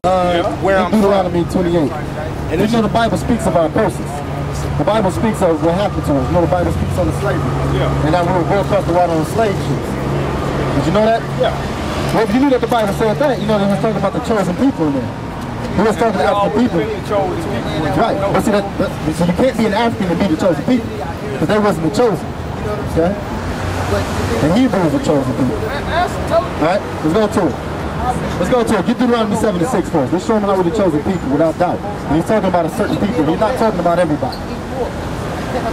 Where I'm Deuteronomy 28. And you know the Bible speaks of our curses. The Bible speaks of what happened to us. You know the Bible speaks on the slavery. Yeah. And that we were go across the water on slave ships. Did you know that? Yeah. Well, if you knew that the Bible said that, you know they was talking about the chosen people in there. He was talking to African people. Right. But see, so you can't be an African and be the chosen people. Because they wasn't the chosen. Okay? And Hebrews were chosen people. Alright? Let's go to it. Let's go to it. Get Deuteronomy 7:6 first. Let's show them how we're the chosen people without doubt. And he's talking about a certain people. He's not talking about everybody.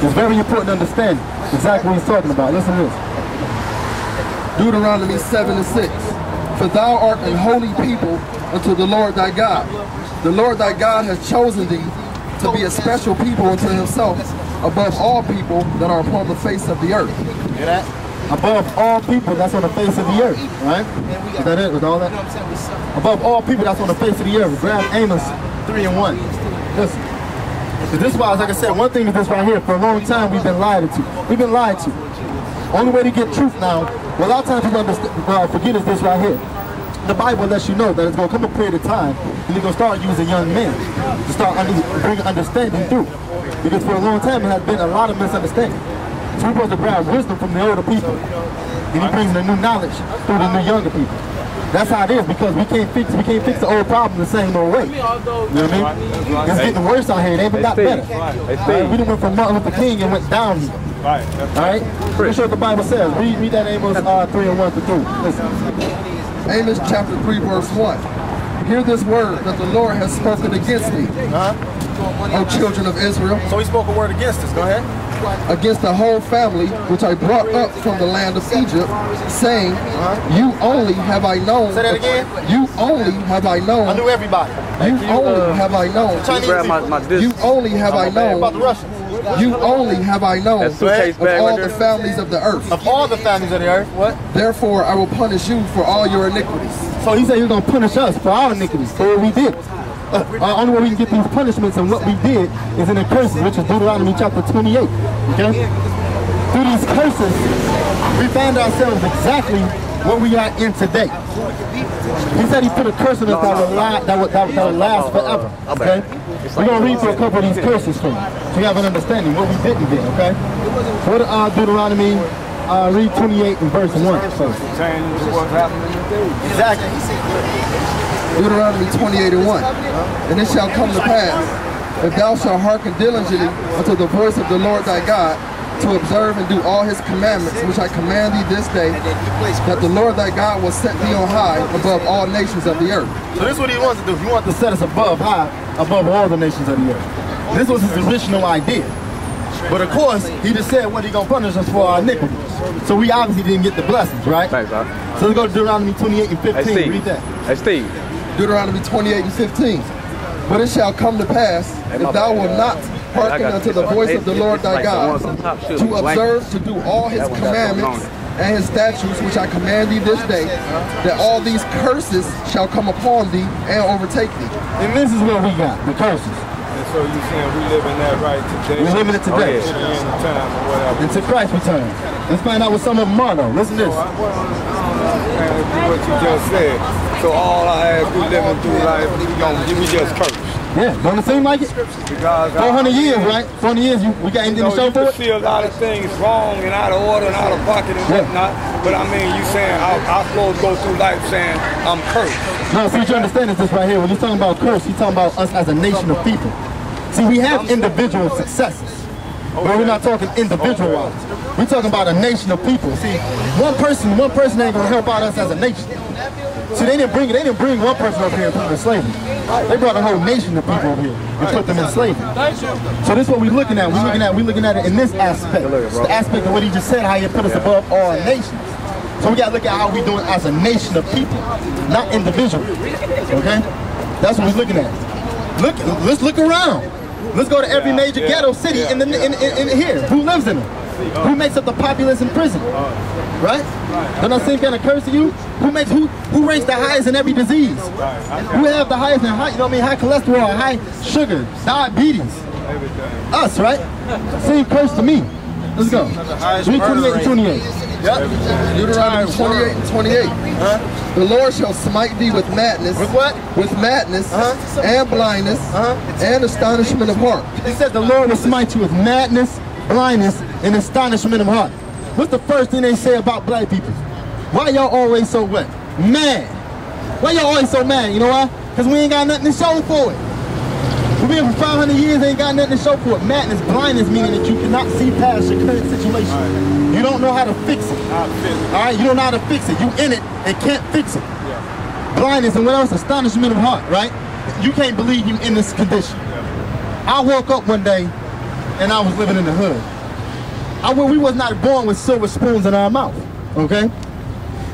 It's very important to understand exactly what he's talking about. Listen to this. Deuteronomy 7:6. For thou art an holy people unto the Lord thy God. The Lord thy God has chosen thee to be a special people unto himself above all people that are upon the face of the earth. Hear that? Above all people that's on the face of the earth, right? Is that it with all that? Above all people that's on the face of the earth. Grab Amos 3:1. Listen. This is why, like I said, one thing is this right here. For a long time we've been lied to. We've been lied to. Only way to get truth now, well, a lot of times people forget is this right here. The Bible lets you know that it's going to come a period of time and you're going to start using young men to start bringing understanding through. Because for a long time there has been a lot of misunderstanding. So we're supposed to grab wisdom from the older people. And he brings the new knowledge through the new younger people. That's how it is, because we can't fix the old problem the same old way. You know what I mean? It's getting worse out here. It ain't got better. We done went from Martin Luther King and went down here. Alright? Pretty sure what the Bible says. Read that Amos 3:1-3. Listen. Amos chapter 3 verse 1. Hear this word that the Lord has spoken against thee, O children of Israel. So he spoke a word against us. Go ahead. Against the whole family which I brought up from the land of Egypt, saying, you only have I known. Say that again. You only have I known. I knew everybody. You only have I known. You only have I known. About the Russians. You only have I known of all the families of the earth. Of all the families of the earth, what? Therefore I will punish you for all your iniquities. So he said he's going to punish us for our iniquities, for what we did. Only way we can get these punishments and what we did is in the curses, which is Deuteronomy chapter 28. Okay? Through these curses, we found ourselves exactly where we are in today. He said he put a curse on us that would last forever. Okay? We're going to read through a couple of these curses for you, so you have an understanding what we didn't get, okay? Go to Deuteronomy, read 28 and verse 1 first. Exactly. Deuteronomy 28:1. And it shall come to pass, if thou shalt hearken diligently unto the voice of the Lord thy God, to observe and do all his commandments, which I command thee this day, that the Lord thy God will set thee on high above all nations of the earth. So this is what he wants to do. He wants to set us above high, above all the nations of the earth. This was his original idea. But of course, he just said what he gonna punish us for our iniquities. So we obviously didn't get the blessings, right? So let's go to Deuteronomy 28 and 15. Read that. Hey, Steve. Deuteronomy 28 and 15. But it shall come to pass, if thou wilt not hearken unto the voice of the Lord thy God, to observe to do all his commandments and his statutes which I command thee this day, that all these curses shall come upon thee and overtake thee. And this is what we got, the curses. And so you saying we live in that right today? We're living it today. Until Christ returns. Let's find out what some of them are though. Listen to this. What you just said. So all I have, we living through life, we just cursed. Yeah, don't it seem like it? Because 400 years, right? 400 years, we got anything to show for it? You see a lot of things wrong and out of order and out of pocket and whatnot, but I mean, you saying I'm supposed to go through life saying I'm cursed. No, see what you understand is this right here. When he's talking about curse, he's talking about us as a nation of people. See, we have individual successes, but we're not talking individual-wise. We're talking about a nation of people. See, one person ain't gonna help out us as a nation. See, they didn't bring one person up here and put them in slavery. They brought a whole nation of people over here and put them in slavery. So this is what we're looking at. We're looking at it in this aspect. It's the aspect of what he just said, how he put us above all nations. So we gotta look at how we're doing as a nation of people, not individually. Okay? That's what we're looking at. Let's look around. Let's go to every major ghetto city in here. Who lives in them? Who makes up the populace in prison? Right? Don't that same kind of curse to you? Who ranks the highest in every disease? Who have the highest in high cholesterol, high sugar, diabetes? Us, right? Same curse to me. Let's go. Read 28 and 28. Yep. Deuteronomy 28 and 28. The Lord shall smite thee with madness. With what? With madness and blindness and astonishment of heart. He said the Lord will smite you with madness, blindness, and astonishment of heart. What's the first thing they say about black people? Why y'all always so what? Mad. Why y'all always so mad? You know why? Because we ain't got nothing to show for it. We've been here for 500 years, ain't got nothing to show for it. Madness, blindness, meaning that you cannot see past your current situation. Right. You don't know how to fix it. All right, you don't know how to fix it. You in it and can't fix it. Yeah. Blindness and what else? Astonishment of heart, right? You can't believe you in this condition. Yeah. I woke up one day and I was living in the hood. We was not born with silver spoons in our mouth, okay?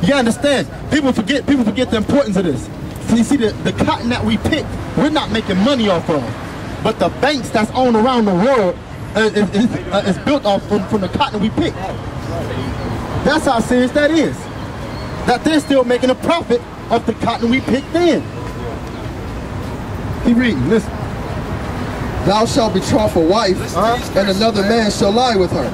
You gotta understand, people forget the importance of this. So you see, the cotton that we pick, we're not making money off of. But the banks that's owned around the world is built off from the cotton we pick. That's how serious that is. That they're still making a profit off the cotton we picked in. Keep reading, listen. Thou shalt betroth a wife, and another man shall lie with her.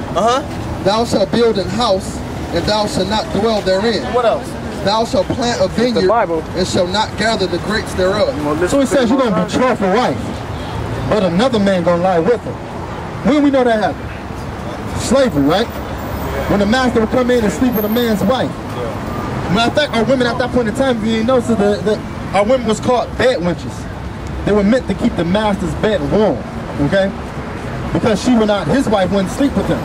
Thou shalt build an house, and thou shalt not dwell therein. What else? Thou shalt plant a vineyard, and shall not gather the grapes thereof. So he says you're going to betroth a wife, but another man going to lie with her. When we know that happened? Slavery, right? When the master would come in and sleep with a man's wife. Matter of fact, our women at that point in time, if you didn't notice, our women was called bed wenches. They were meant to keep the master's bed warm, okay? Because his wife wouldn't sleep with him,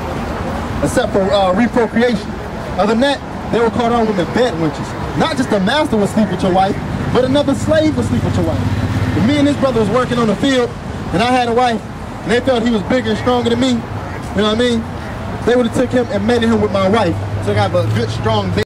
except for reprocreation. Other than that, they were called on women bed wenches. Not just the master would sleep with your wife, but another slave would sleep with your wife. If me and his brother was working on the field, and I had a wife, and they felt he was bigger and stronger than me, you know what I mean? They would have took him and mated him with my wife, so I got a good, strong baby.